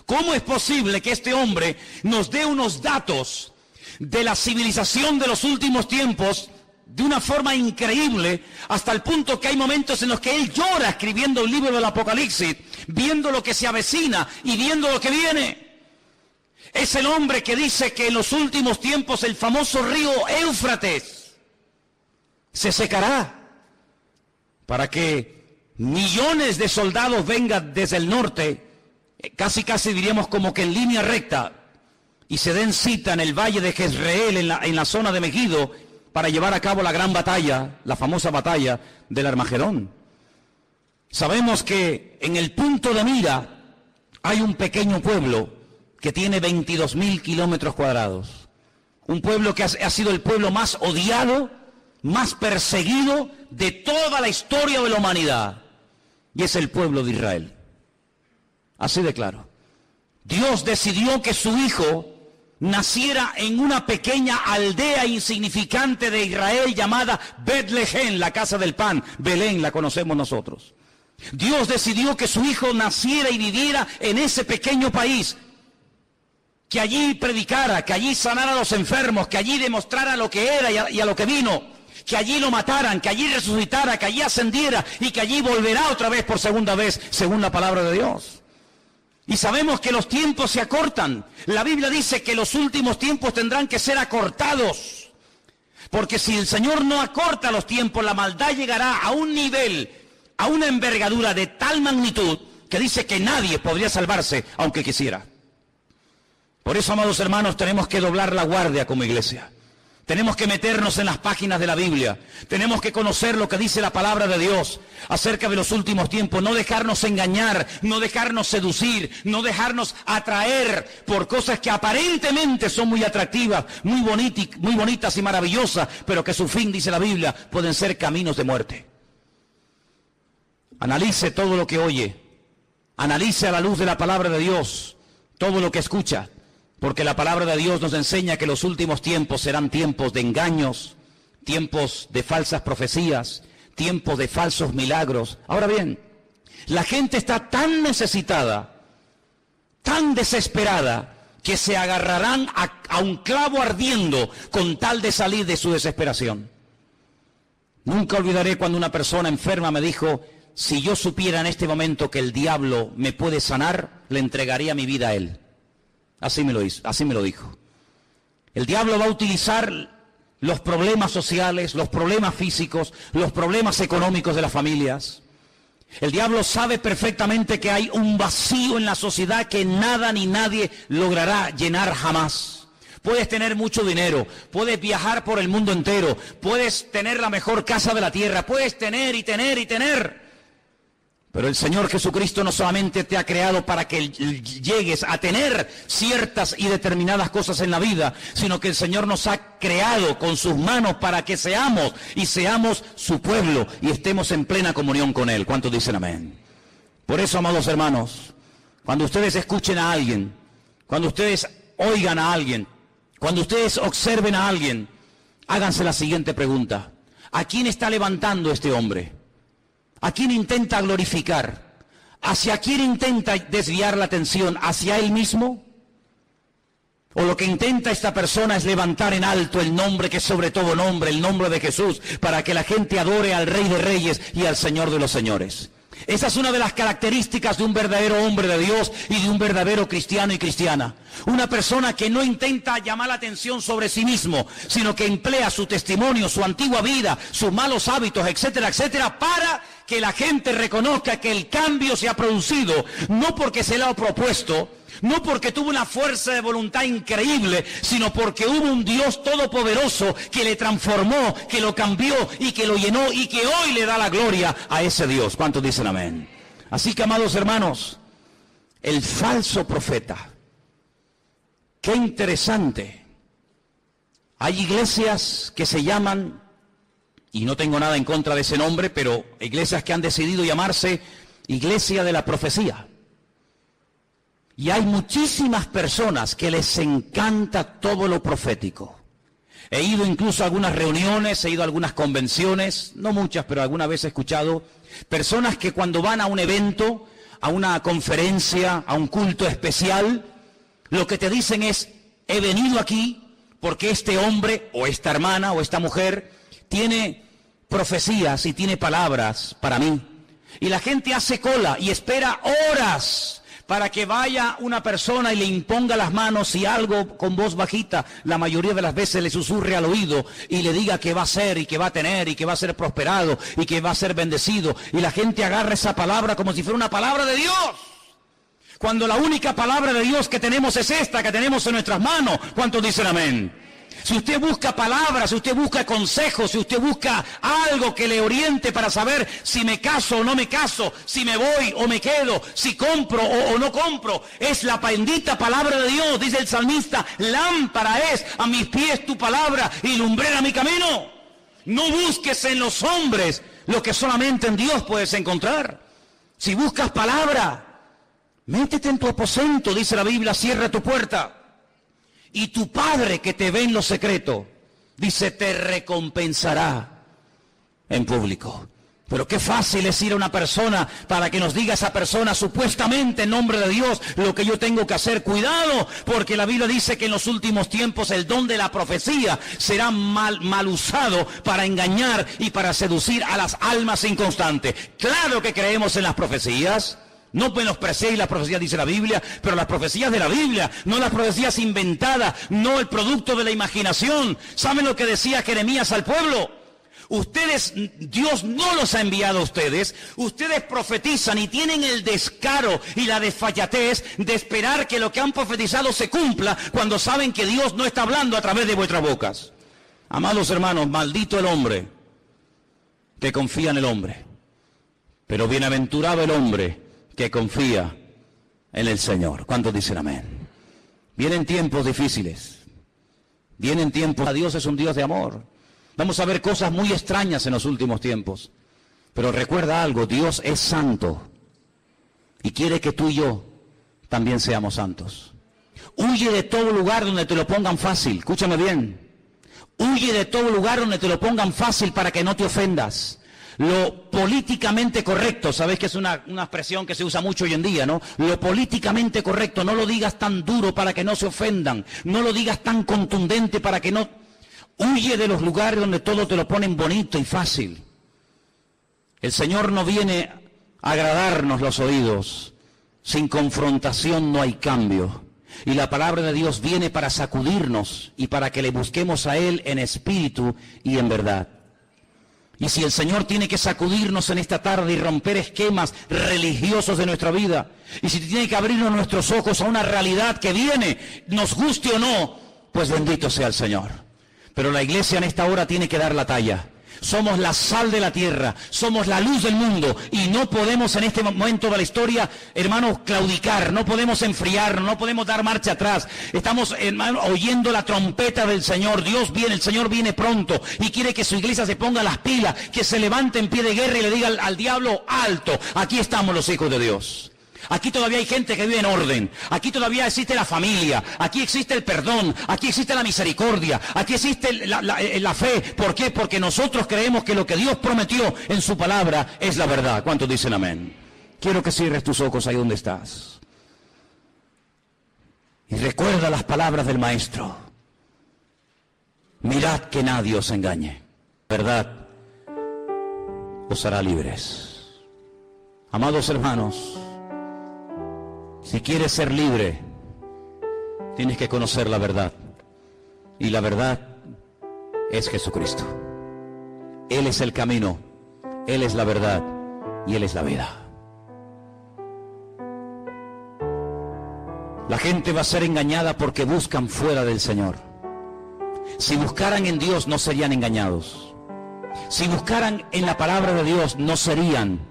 ¿Cómo es posible que este hombre nos dé unos datos de la civilización de los últimos tiempos de una forma increíble, hasta el punto que hay momentos en los que él llora escribiendo el libro del Apocalipsis, viendo lo que se avecina y viendo lo que viene? Es el hombre que dice que en los últimos tiempos el famoso río Éufrates se secará para que millones de soldados vengan desde el norte, casi diríamos como que en línea recta, y se den cita en el valle de Jezreel, en la zona de Megiddo, para llevar a cabo la gran batalla, la famosa batalla del Armagedón. Sabemos que en el punto de mira hay un pequeño pueblo que tiene 22.000 kilómetros cuadrados. Un pueblo que ha sido el pueblo más odiado, más perseguido de toda la historia de la humanidad. Y es el pueblo de Israel. Así de claro. Dios decidió que su hijo naciera en una pequeña aldea insignificante de Israel llamada Betlehem, la casa del pan. Belén la conocemos nosotros. Dios decidió que su hijo naciera y viviera en ese pequeño país, que allí predicara, que allí sanara a los enfermos, que allí demostrara lo que era y a lo que vino, que allí lo mataran, que allí resucitara, que allí ascendiera y que allí volverá otra vez por segunda vez, según la palabra de Dios. Y sabemos que los tiempos se acortan. La Biblia dice que los últimos tiempos tendrán que ser acortados. Porque si el Señor no acorta los tiempos, la maldad llegará a un nivel, a una envergadura de tal magnitud, que dice que nadie podría salvarse, aunque quisiera. Por eso, amados hermanos, tenemos que doblar la guardia como iglesia. Tenemos que meternos en las páginas de la Biblia. Tenemos que conocer lo que dice la palabra de Dios acerca de los últimos tiempos. No dejarnos engañar, no dejarnos seducir, no dejarnos atraer por cosas que aparentemente son muy atractivas, muy bonitas y maravillosas, pero que su fin, dice la Biblia, pueden ser caminos de muerte. Analice todo lo que oye. Analice a la luz de la palabra de Dios todo lo que escucha. Porque la palabra de Dios nos enseña que los últimos tiempos serán tiempos de engaños, tiempos de falsas profecías, tiempos de falsos milagros. Ahora bien, la gente está tan necesitada, tan desesperada, que se agarrarán a un clavo ardiendo con tal de salir de su desesperación. Nunca olvidaré cuando una persona enferma me dijo: si yo supiera en este momento que el diablo me puede sanar, le entregaría mi vida a él. Así me lo dijo. El diablo va a utilizar los problemas sociales, los problemas físicos, los problemas económicos de las familias. El diablo sabe perfectamente que hay un vacío en la sociedad que nada ni nadie logrará llenar jamás. Puedes tener mucho dinero, puedes viajar por el mundo entero, puedes tener la mejor casa de la tierra, puedes tener y tener y tener. Pero el Señor Jesucristo no solamente te ha creado para que llegues a tener ciertas y determinadas cosas en la vida, sino que el Señor nos ha creado con sus manos para que seamos su pueblo y estemos en plena comunión con Él. ¿Cuántos dicen amén? Por eso, amados hermanos, cuando ustedes escuchen a alguien, cuando ustedes oigan a alguien, cuando ustedes observen a alguien, háganse la siguiente pregunta: ¿a quién está levantando este hombre? ¿A quién intenta glorificar? ¿Hacia quién intenta desviar la atención? ¿Hacia él mismo? ¿O lo que intenta esta persona es levantar en alto el nombre que es sobre todo nombre, el nombre de Jesús, para que la gente adore al Rey de Reyes y al Señor de los Señores? Esa es una de las características de un verdadero hombre de Dios y de un verdadero cristiano y cristiana. Una persona que no intenta llamar la atención sobre sí mismo, sino que emplea su testimonio, su antigua vida, sus malos hábitos, etcétera, etcétera, para que la gente reconozca que el cambio se ha producido, no porque se le ha propuesto, no porque tuvo una fuerza de voluntad increíble, sino porque hubo un Dios todopoderoso que le transformó, que lo cambió y que lo llenó y que hoy le da la gloria a ese Dios. ¿Cuántos dicen amén? Así que, amados hermanos, el falso profeta. Qué interesante. Hay iglesias que se llaman, y no tengo nada en contra de ese nombre, pero iglesias que han decidido llamarse Iglesia de la Profecía. Y hay muchísimas personas que les encanta todo lo profético. He ido incluso a algunas reuniones, he ido a algunas convenciones, no muchas, pero alguna vez he escuchado personas que cuando van a un evento, a una conferencia, a un culto especial, lo que te dicen es: he venido aquí porque este hombre o esta hermana o esta mujer tiene profecías y tiene palabras para mí. Y la gente hace cola y espera horas para que vaya una persona y le imponga las manos y algo con voz bajita, la mayoría de las veces le susurre al oído y le diga que va a ser y que va a tener y que va a ser prosperado y que va a ser bendecido. Y la gente agarra esa palabra como si fuera una palabra de Dios, cuando la única palabra de Dios que tenemos es esta, que tenemos en nuestras manos. ¿Cuántos dicen amén? Si usted busca palabras, si usted busca consejos, si usted busca algo que le oriente para saber si me caso o no me caso, si me voy o me quedo, si compro o no compro, es la bendita palabra de Dios. Dice el salmista: lámpara es a mis pies tu palabra y lumbrera mi camino. No busques en los hombres lo que solamente en Dios puedes encontrar. Si buscas palabra, métete en tu aposento, dice la Biblia, cierra tu puerta. Y tu Padre que te ve en lo secreto, dice, te recompensará en público. Pero qué fácil es ir a una persona para que nos diga esa persona, supuestamente en nombre de Dios, lo que yo tengo que hacer. Cuidado, porque la Biblia dice que en los últimos tiempos el don de la profecía será mal usado para engañar y para seducir a las almas inconstantes. Claro que creemos en las profecías. No menospreciéis las profecías, dice la Biblia, pero las profecías de la Biblia, no las profecías inventadas, no el producto de la imaginación. ¿Saben lo que decía Jeremías al pueblo? Ustedes, Dios no los ha enviado a ustedes, ustedes profetizan y tienen el descaro y la desfachatez de esperar que lo que han profetizado se cumpla cuando saben que Dios no está hablando a través de vuestras bocas. Amados hermanos, maldito el hombre que confía en el hombre, pero bienaventurado el hombre que confía en el Señor. ¿Cuántos dicen amén? Vienen tiempos difíciles. Vienen tiempos. Dios es un Dios de amor. Vamos a ver cosas muy extrañas en los últimos tiempos. Pero recuerda algo, Dios es santo. Y quiere que tú y yo también seamos santos. Huye de todo lugar donde te lo pongan fácil. Escúchame bien. Huye de todo lugar donde te lo pongan fácil para que no te ofendas. Lo políticamente correcto, sabes que es una expresión que se usa mucho hoy en día, ¿no? Lo políticamente correcto, no lo digas tan duro para que no se ofendan, no lo digas tan contundente para que no... Huye de los lugares donde todo te lo ponen bonito y fácil. El Señor no viene agradarnos los oídos. Sin confrontación no hay cambio. Y la palabra de Dios viene para sacudirnos y para que le busquemos a Él en espíritu y en verdad. Y si el Señor tiene que sacudirnos en esta tarde y romper esquemas religiosos de nuestra vida, y si tiene que abrirnos nuestros ojos a una realidad que viene, nos guste o no, pues bendito sea el Señor. Pero la iglesia en esta hora tiene que dar la talla. Somos la sal de la tierra, somos la luz del mundo y no podemos en este momento de la historia, hermanos, claudicar, no podemos enfriarnos, no podemos dar marcha atrás. Estamos, hermanos, oyendo la trompeta del Señor. Dios viene, el Señor viene pronto y quiere que su iglesia se ponga las pilas, que se levante en pie de guerra y le diga al diablo: alto, aquí estamos los hijos de Dios. Aquí todavía hay gente que vive en orden, aquí todavía existe la familia, aquí existe el perdón, aquí existe la misericordia, aquí existe la fe. ¿Por qué? Porque nosotros creemos que lo que Dios prometió en su palabra es la verdad. ¿Cuántos dicen amén? Quiero que cierres tus ojos ahí donde estás. Y recuerda las palabras del Maestro. Mirad que nadie os engañe. Verdad os hará libres. Amados hermanos, si quieres ser libre, tienes que conocer la verdad. Y la verdad es Jesucristo. Él es el camino, Él es la verdad y Él es la vida. La gente va a ser engañada porque buscan fuera del Señor. Si buscaran en Dios no serían engañados. Si buscaran en la palabra de Dios no serían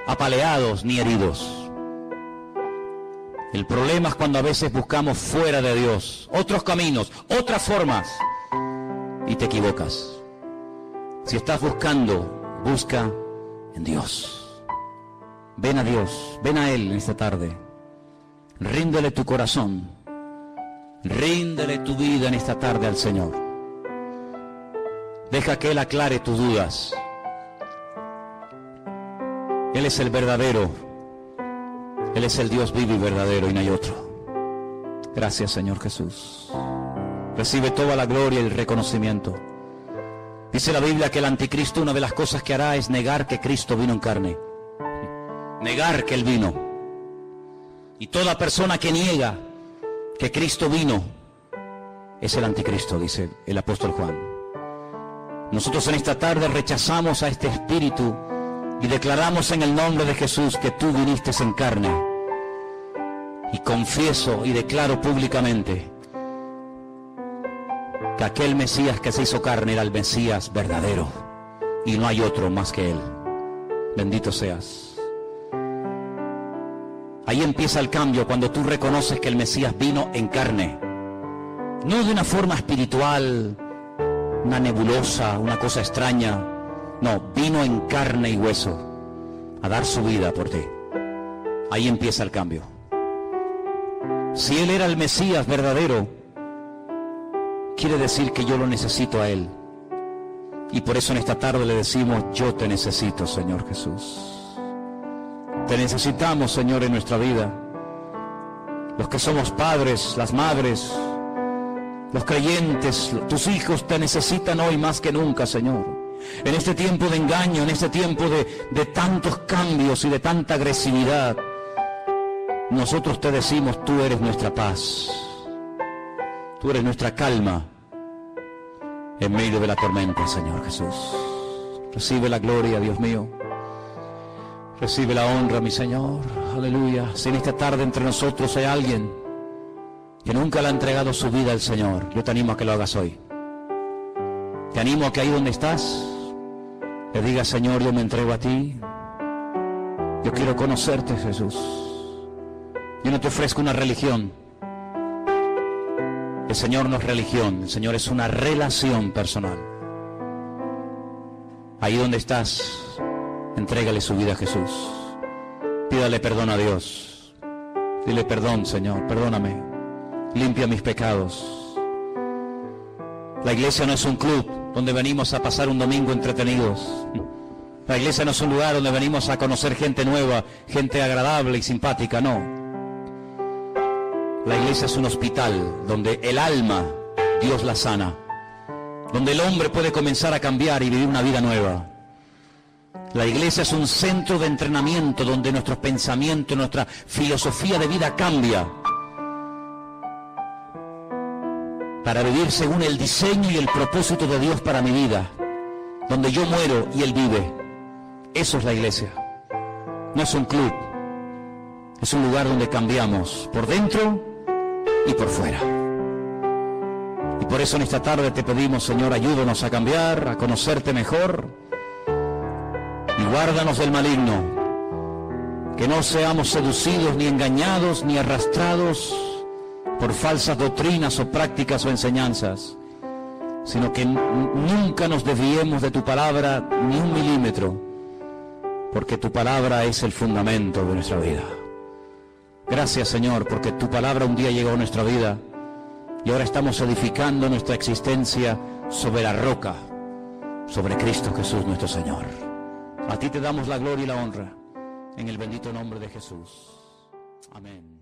apaleados ni heridos. El problema es cuando a veces buscamos fuera de Dios otros caminos, otras formas, y te equivocas. Si estás buscando, busca en Dios. Ven a Dios, ven a Él en esta tarde. Ríndele tu corazón, ríndele tu vida en esta tarde al Señor. Deja que Él aclare tus dudas. Él es el verdadero. Él es el Dios vivo y verdadero y no hay otro. Gracias, Señor Jesús. Recibe toda la gloria y el reconocimiento. Dice la Biblia que el anticristo, una de las cosas que hará es negar que Cristo vino en carne. Negar que Él vino. Y toda persona que niega que Cristo vino es el anticristo, dice el apóstol Juan. Nosotros en esta tarde rechazamos a este espíritu y declaramos en el nombre de Jesús que tú viniste en carne. Y confieso y declaro públicamente que aquel Mesías que se hizo carne era el Mesías verdadero. Y no hay otro más que Él. Bendito seas. Ahí empieza el cambio cuando tú reconoces que el Mesías vino en carne. No de una forma espiritual, una nebulosa, una cosa extraña. No, vino en carne y hueso a dar su vida por ti. Ahí empieza el cambio. Si Él era el Mesías verdadero, quiere decir que yo lo necesito a Él. Y por eso en esta tarde le decimos: yo te necesito, Señor Jesús. Te necesitamos, Señor, en nuestra vida. Los que somos padres, las madres, los creyentes, tus hijos te necesitan hoy más que nunca, Señor. En este tiempo de engaño, en este tiempo de tantos cambios y de tanta agresividad, nosotros te decimos: tú eres nuestra paz, tú eres nuestra calma en medio de la tormenta, Señor Jesús. Recibe la gloria, Dios mío. Recibe la honra, mi Señor. Aleluya. Si en esta tarde entre nosotros hay alguien que nunca le ha entregado su vida al Señor, yo te animo a que lo hagas hoy. Te animo a que ahí donde estás le digas: Señor, yo me entrego a ti. Yo quiero conocerte, Jesús. Yo no te ofrezco una religión. El Señor no es religión, el Señor es una relación personal. Ahí donde estás, entrégale su vida a Jesús. Pídale perdón a Dios. Dile: perdón, Señor, perdóname. Limpia mis pecados. La iglesia no es un club donde venimos a pasar un domingo entretenidos. La iglesia no es un lugar donde venimos a conocer gente nueva, gente agradable y simpática, no. La iglesia es un hospital donde el alma, Dios la sana. Donde el hombre puede comenzar a cambiar y vivir una vida nueva. La iglesia es un centro de entrenamiento donde nuestros pensamientos, nuestra filosofía de vida cambia para vivir según el diseño y el propósito de Dios para mi vida, donde yo muero y Él vive. Eso es la iglesia. No es un club, es un lugar donde cambiamos por dentro y por fuera. Y por eso en esta tarde te pedimos, Señor, ayúdanos a cambiar, a conocerte mejor y guárdanos del maligno, que no seamos seducidos ni engañados ni arrastrados por falsas doctrinas o prácticas o enseñanzas, sino que nunca nos desviemos de tu palabra ni un milímetro, porque tu palabra es el fundamento de nuestra vida. Gracias, Señor, porque tu palabra un día llegó a nuestra vida y ahora estamos edificando nuestra existencia sobre la roca, sobre Cristo Jesús nuestro Señor. A ti te damos la gloria y la honra, en el bendito nombre de Jesús. Amén.